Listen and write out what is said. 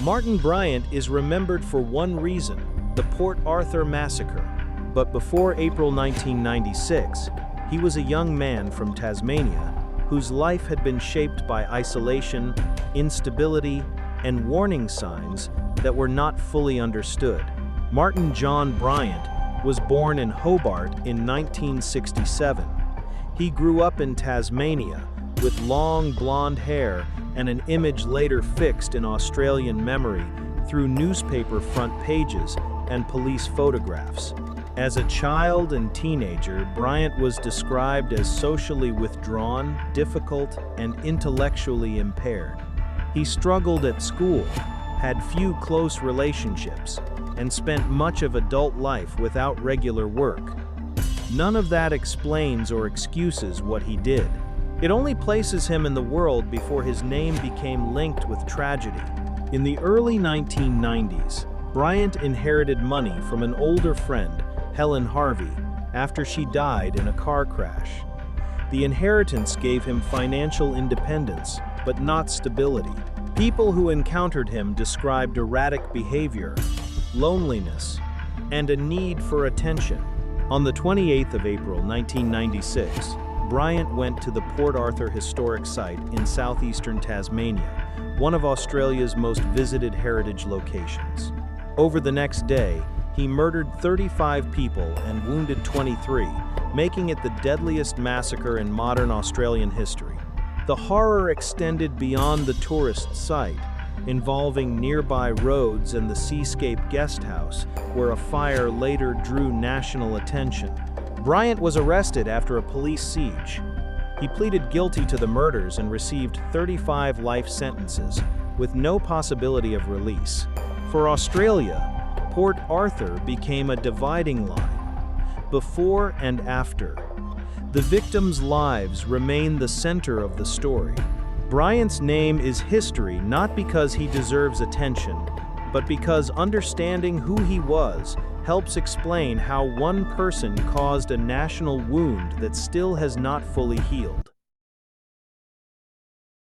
Martin Bryant is remembered for one reason: the Port Arthur Massacre. But before April 1996, he was a young man from Tasmania whose life had been shaped by isolation, instability, and warning signs that were not fully understood. Martin John Bryant was born in Hobart in 1967. He grew up in Tasmania with long blonde hair and an image later fixed in Australian memory through newspaper front pages and police photographs. As a child and teenager, Bryant was described as socially withdrawn, difficult, and intellectually impaired. He struggled at school, had few close relationships, and spent much of adult life without regular work. None of that explains or excuses what he did. It only places him in the world before his name became linked with tragedy. In the early 1990s, Bryant inherited money from an older friend, Helen Harvey, after she died in a car crash. The inheritance gave him financial independence, but not stability. People who encountered him described erratic behavior, loneliness, and a need for attention. On the 28th of April 1996, Bryant went to the Port Arthur Historic Site in southeastern Tasmania, one of Australia's most visited heritage locations. Over the next day, he murdered 35 people and wounded 23, making it the deadliest massacre in modern Australian history. The horror extended beyond the tourist site, involving nearby roads and the Seascape Guest House, where a fire later drew national attention. Bryant was arrested after a police siege. He pleaded guilty to the murders and received 35 life sentences, with no possibility of release. For Australia, Port Arthur became a dividing line. Before and after, the victims' lives remain the center of the story. Bryant's name is history not because he deserves attention, but because understanding who he was helps explain how one person caused a national wound that still has not fully healed.